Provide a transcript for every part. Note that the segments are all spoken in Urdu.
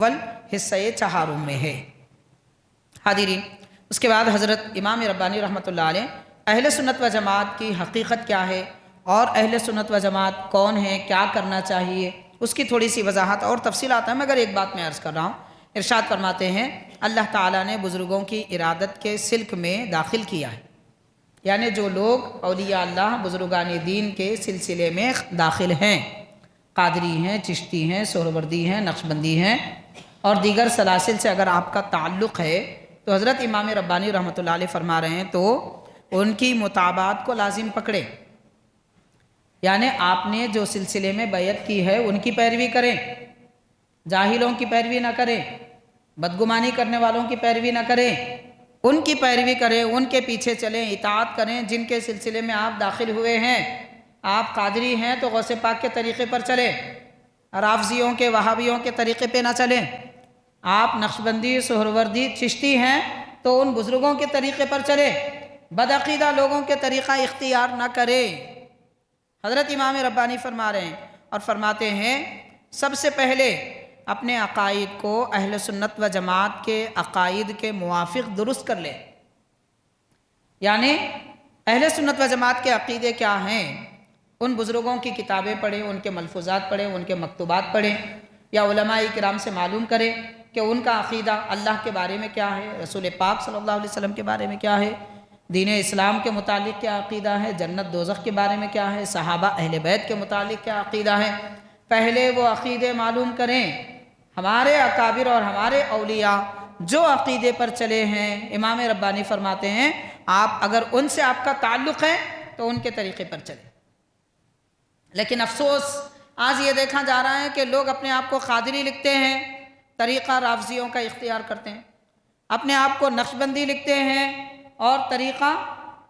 اول حصہ چہارم میں ہے۔ حاضرین، اس کے بعد حضرت امام ربانی رحمۃ اللہ علیہ اہل سنت و جماعت کی حقیقت کیا ہے اور اہل سنت و جماعت کون ہے، کیا کرنا چاہیے، اس کی تھوڑی سی وضاحت اور تفصیلات ہیں، مگر ایک بات میں عرض کر رہا ہوں۔ ارشاد فرماتے ہیں اللہ تعالیٰ نے بزرگوں کی ارادت کے سلک میں داخل کیا ہے، یعنی جو لوگ اولیاء اللہ بزرگان دین کے سلسلے میں داخل ہیں، قادری ہیں، چشتی ہیں، سہروردی ہیں، نقشبندی ہیں اور دیگر سلاسل سے اگر آپ کا تعلق ہے تو حضرت امام ربانی رحمۃ اللہ علیہ فرما رہے ہیں تو ان کی مطابعت کو لازم پکڑیں، یعنی آپ نے جو سلسلے میں بیعت کی ہے ان کی پیروی کریں، جاہلوں کی پیروی نہ کریں، بدگمانی کرنے والوں کی پیروی نہ کریں، ان کی پیروی کریں، ان کے پیچھے چلیں، اطاعت کریں جن کے سلسلے میں آپ داخل ہوئے ہیں۔ آپ قادری ہیں تو غوث پاک کے طریقے پر چلیں، رافضیوں کے وہابیوں کے طریقے پہ نہ چلیں۔ آپ نقشبندی، سہروردی، چشتی ہیں تو ان بزرگوں کے طریقے پر چلیں، بدعقیدہ لوگوں کے طریقہ اختیار نہ کریں۔ حضرت امام ربانی فرما رہے ہیں اور فرماتے ہیں سب سے پہلے اپنے عقائد کو اہل سنت و جماعت کے عقائد کے موافق درست کر لیں، یعنی اہل سنت و جماعت کے عقیدے کیا ہیں، ان بزرگوں کی کتابیں پڑھیں، ان کے ملفوظات پڑھیں، ان کے مکتوبات پڑھیں، یا علماء کرام سے معلوم کریں کہ ان کا عقیدہ اللہ کے بارے میں کیا ہے، رسول پاک صلی اللہ علیہ وسلم کے بارے میں کیا ہے، دین اسلام کے متعلق کیا عقیدہ ہے، جنت دوزخ کے بارے میں کیا ہے، صحابہ اہل بیت کے متعلق کیا عقیدہ ہے۔ پہلے وہ عقیدے معلوم کریں۔ ہمارے اکابر اور ہمارے اولیاء جو عقیدے پر چلے ہیں، امام ربانی فرماتے ہیں آپ اگر ان سے آپ کا تعلق ہے تو ان کے طریقے پر چلیں۔ لیکن افسوس آج یہ دیکھا جا رہا ہے کہ لوگ اپنے آپ کو قادری لکھتے ہیں، طریقہ رافضیوں کا اختیار کرتے ہیں، اپنے آپ کو نقشبندی لکھتے ہیں اور طریقہ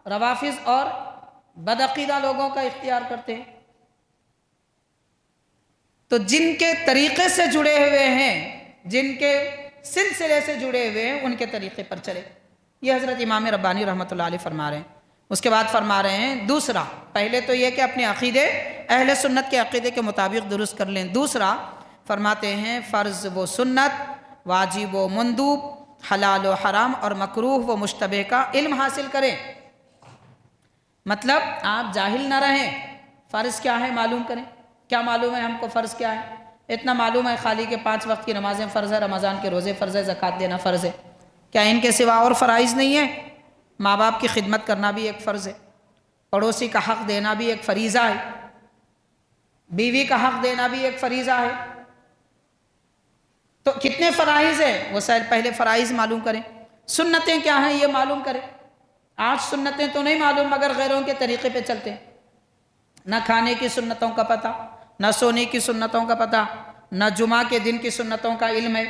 روافض اور بدعقیدہ لوگوں کا اختیار کرتے ہیں۔ تو جن کے طریقے سے جڑے ہوئے ہیں، جن کے سلسلے سے جڑے ہوئے ہیں، ان کے طریقے پر چلے۔ یہ حضرت امام ربانی رحمۃ اللہ علیہ فرما رہے ہیں۔ اس کے بعد فرما رہے ہیں دوسرا، پہلے تو یہ کہ اپنے عقیدے اہل سنت کے عقیدے کے مطابق درست کر لیں۔ دوسرا فرماتے ہیں فرض و سنت، واجب و مندوب، حلال و حرام اور مکروہ و مشتبہ کا علم حاصل کریں۔ مطلب آپ جاہل نہ رہیں، فرض کیا ہے معلوم کریں۔ کیا معلوم ہے ہم کو فرض کیا ہے؟ اتنا معلوم ہے خالی کہ 5 وقت کی نمازیں فرض ہے، رمضان کے روزے فرض ہے، زکوٰۃ دینا فرض ہے۔ کیا ان کے سوا اور فرائض نہیں ہے؟ ماں باپ کی خدمت کرنا بھی ایک فرض ہے، پڑوسی کا حق دینا بھی ایک فریضہ ہے، بیوی کا حق دینا بھی ایک فریضہ ہے۔ تو کتنے فرائض ہیں وہ پہلے فرائض معلوم کریں۔ سنتیں کیا ہیں یہ معلوم کریں۔ آج سنتیں تو نہیں معلوم مگر غیروں کے طریقے پہ چلتے ہیں، نہ کھانے کی سنتوں کا پتہ، نہ سونے کی سنتوں کا پتہ، نہ جمعہ کے دن کی سنتوں کا علم ہے،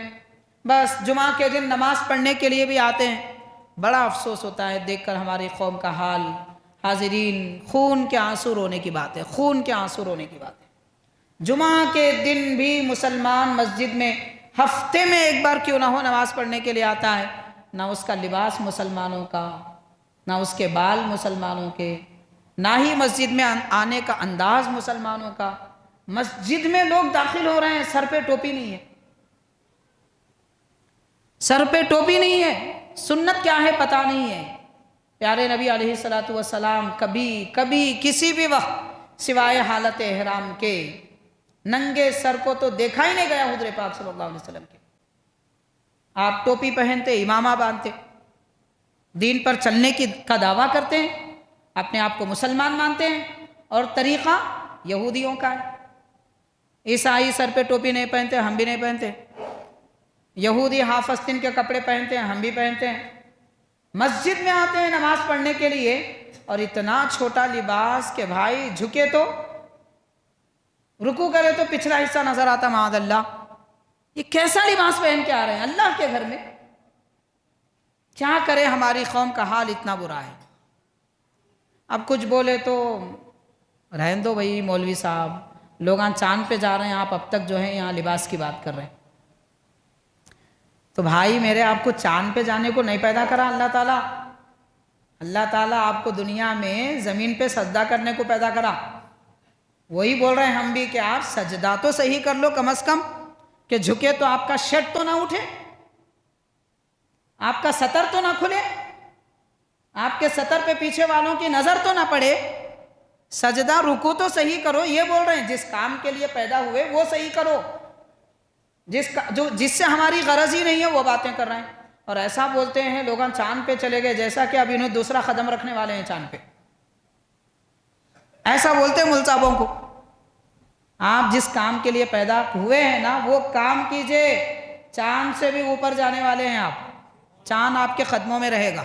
بس جمعہ کے دن نماز پڑھنے کے لیے بھی آتے ہیں۔ بڑا افسوس ہوتا ہے دیکھ کر ہماری قوم کا حال۔ حاضرین، خون کے آنسو رونے کی بات ہے، خون کے آنسو رونے کی بات ہے۔ جمعہ کے دن بھی مسلمان مسجد میں ہفتے میں ایک بار کیوں نہ ہو نماز پڑھنے کے لیے آتا ہے، نہ اس کا لباس مسلمانوں کا، نہ اس کے بال مسلمانوں کے، نہ ہی مسجد میں آنے کا انداز مسلمانوں کا۔ مسجد میں لوگ داخل ہو رہے ہیں، سر پہ ٹوپی نہیں ہے، سر پہ ٹوپی نہیں ہے، سنت کیا ہے پتہ نہیں ہے۔ پیارے نبی علیہ الصلوۃ والسلام کبھی کسی بھی وقت سوائے حالت احرام کے ننگے سر کو تو دیکھا ہی نہیں گیا حضور پاک صلی اللہ علیہ وسلم کے۔ آپ ٹوپی پہنتے، امامہ باندھتے، دین پر چلنے کا دعویٰ کرتے ہیں، اپنے آپ کو مسلمان مانتے ہیں اور طریقہ یہودیوں کا ہے۔ عیسائی سر پہ ٹوپی نہیں پہنتے، ہم بھی نہیں پہنتے۔ یہودی ہاف آستین کے کپڑے پہنتے ہیں، ہم بھی پہنتے ہیں۔ مسجد میں آتے ہیں نماز پڑھنے کے لیے اور اتنا چھوٹا لباس کہ بھائی جھکے تو رکوع کرے تو پچھلا حصہ نظر آتا، معاذ اللہ۔ یہ کیسا لباس پہن کے آ رہے ہیں اللہ کے گھر میں؟ کیا کرے ہماری قوم کا حال اتنا برا ہے۔ اب کچھ بولے تو رہن دو بھائی مولوی صاحب، لوگ چاند پہ جا رہے ہیں، آپ اب تک جو ہے یہاں لباس کی بات کر رہے ہیں۔ تو بھائی میرے، آپ کو چاند پہ جانے کو نہیں پیدا کرا اللہ تعالیٰ۔ اللہ تعالیٰ آپ کو دنیا میں زمین پہ سجدہ کرنے کو پیدا کرا۔ وہی بول رہے ہیں ہم بھی کہ آپ سجدہ تو صحیح کر لو کم از کم، کہ جھکے تو آپ کا شرٹ تو نہ اٹھے، آپ کا سطر تو نہ کھلے، آپ کے سطر پہ پیچھے والوں کی نظر تو نہ پڑے، سجدہ رکوع تو صحیح کرو۔ یہ بول رہے ہیں جس کام کے لیے پیدا ہوئے وہ صحیح کرو، جس سے ہماری غرض ہی نہیں ہے وہ باتیں کر رہے ہیں۔ اور ایسا بولتے ہیں لوگ چاند پہ چلے گئے، جیسا کہ اب انہیں دوسرا قدم رکھنے والے ہیں چاند پہ، ایسا بولتے ہیں مل صاحبوں کو۔ آپ جس کام کے لیے پیدا ہوئے ہیں نا وہ کام کیجئے، چاند سے بھی اوپر جانے والے ہیں آپ، چاند آپ کے قدموں میں رہے گا۔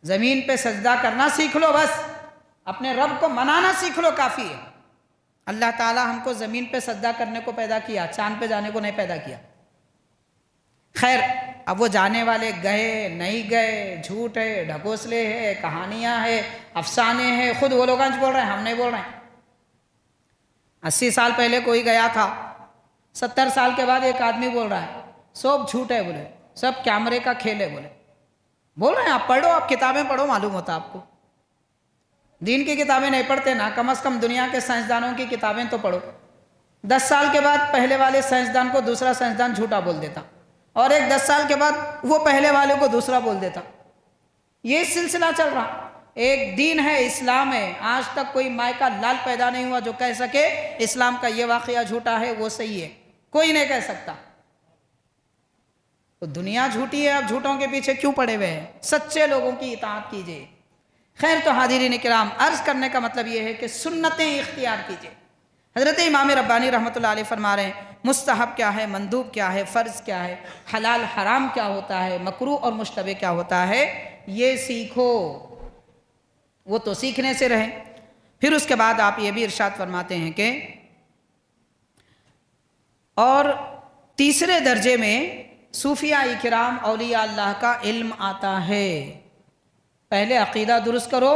زمین پہ سجدہ کرنا سیکھ لو، بس اپنے رب کو منانا سیکھ لو، کافی ہے۔ اللہ تعالی ہم کو زمین پہ سجدہ کرنے کو پیدا کیا، چاند پہ جانے کو نہیں پیدا کیا۔ خیر، اب وہ جانے والے گئے نہیں گئے، جھوٹ ہے، ڈھکوسلے ہے، کہانیاں ہے، افسانے ہیں، خود وہ لوگ بول رہے ہیں، ہم نہیں بول رہے ہیں۔ 80 سال پہلے کوئی گیا تھا، 70 سال کے بعد ایک آدمی بول رہا ہے سب جھوٹ ہے، بولے سب کیمرے کا کھیل ہے، بول رہے ہیں آپ پڑھو، آپ کتابیں پڑھو، معلوم ہوتا آپ کو۔ دین کی کتابیں نہیں پڑھتے نا، کم از کم دنیا کے سائنسدانوں کی کتابیں تو پڑھو۔ 10 سال کے بعد پہلے والے سائنسدان کو دوسرا سائنسدان جھوٹا بول دیتا، اور ایک 10 سال کے بعد وہ پہلے والے کو دوسرا بول دیتا۔ یہ سلسلہ چل رہا۔ ایک دین ہے، اسلام ہے، آج تک کوئی مائے کا لال پیدا نہیں ہوا جو کہہ سکے اسلام کا یہ واقعہ جھوٹا ہے وہ صحیح ہے، کوئی نہیں کہہ سکتا۔ تو دنیا جھوٹی ہے، اب جھوٹوں کے پیچھے کیوں پڑے ہوئے ہیں؟ سچے لوگوں کی اطاعت کیجئے۔ خیر، تو حاضرین کرام، عرض کرنے کا مطلب یہ ہے کہ سنتیں اختیار کیجئے۔ حضرت امام ربانی رحمۃ اللہ علیہ فرما رہے ہیں مستحب کیا ہے، مندوب کیا ہے، فرض کیا ہے، حلال حرام کیا ہوتا ہے، مکروہ اور مشتبہ کیا ہوتا ہے، یہ سیکھو۔ وہ تو سیکھنے سے رہیں۔ پھر اس کے بعد آپ یہ بھی ارشاد فرماتے ہیں کہ اور تیسرے درجے میں صوفیاء کرام اولیاء اللہ کا علم آتا ہے۔ پہلے عقیدہ درست کرو،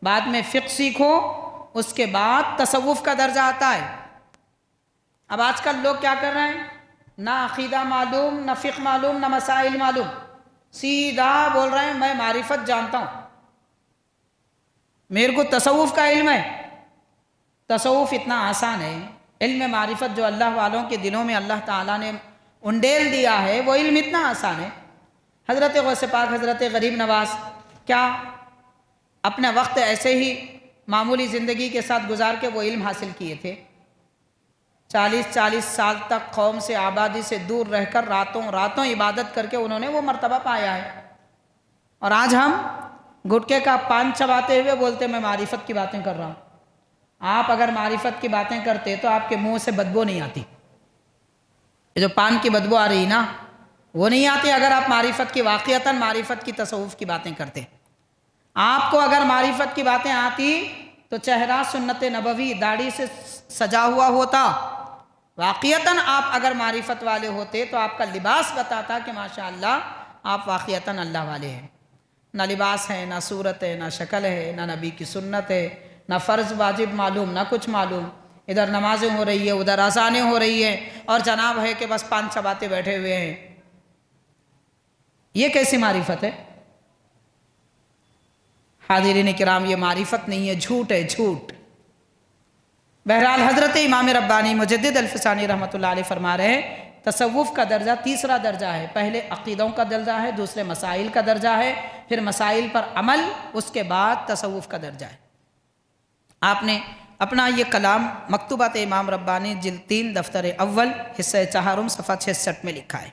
بعد میں فقہ سیکھو، اس کے بعد تصوف کا درجہ آتا ہے۔ اب آج کل لوگ کیا کر رہے ہیں؟ نہ عقیدہ معلوم، نہ فقہ معلوم، نہ مسائل معلوم، سیدھا بول رہے ہیں میں معرفت جانتا ہوں، میرے کو تصوف کا علم ہے۔ تصوف اتنا آسان ہے، علم معرفت جو اللہ والوں کے دلوں میں اللہ تعالیٰ نے انڈیل دیا ہے وہ علم اتنا آسان ہے۔ حضرت غوث پاک حضرت غریب نواز کیا اپنا وقت ایسے ہی معمولی زندگی کے ساتھ گزار کے وہ علم حاصل کیے تھے؟ 40 سال تک قوم سے، آبادی سے دور رہ کر راتوں عبادت کر کے انہوں نے وہ مرتبہ پایا ہے۔ اور آج ہم گٹکے کا پان چباتے ہوئے بولتے میں معرفت کی باتیں کر رہا ہوں۔ آپ اگر معرفت کی باتیں کرتے تو آپ کے منہ سے بدبو نہیں آتی، یہ جو پان کی بدبو آ رہی نا وہ نہیں آتی اگر آپ معرفت کی، واقعتاً معرفت کی، تصوف کی باتیں کرتے۔ آپ کو اگر معرفت کی باتیں آتی تو چہرہ سنت نبوی داڑھی سے سجا ہوا ہوتا۔ واقعتاً آپ اگر معرفت والے ہوتے تو آپ کا لباس بتاتا کہ ماشاءاللہ آپ واقعتاً اللہ والے ہیں۔ نہ لباس ہے، نہ صورت ہے، نہ شکل ہے، نہ نبی کی سنت ہے، نہ فرض واجب معلوم، نہ کچھ معلوم۔ ادھر نمازیں ہو رہی ہے، ادھر اذانیں ہو رہی ہیں، اور جناب ہے کہ بس پان چباتے بیٹھے ہوئے ہیں۔ یہ کیسی معرفت ہے؟ حاضرین کرام، یہ معرفت نہیں ہے، جھوٹ ہے، جھوٹ۔ بہرحال حضرت امام ربانی مجدد الفسانی رحمۃ اللہ علیہ فرما رہے ہیں تصوف کا درجہ تیسرا درجہ ہے۔ پہلے عقیدوں کا درجہ ہے، دوسرے مسائل کا درجہ ہے، پھر مسائل پر عمل، اس کے بعد تصوف کا درجہ ہے۔ آپ نے اپنا یہ کلام مکتوبات امام ربانی جلد 3 دفتر اول حصہ 4 صفحہ 66 میں لکھا ہے۔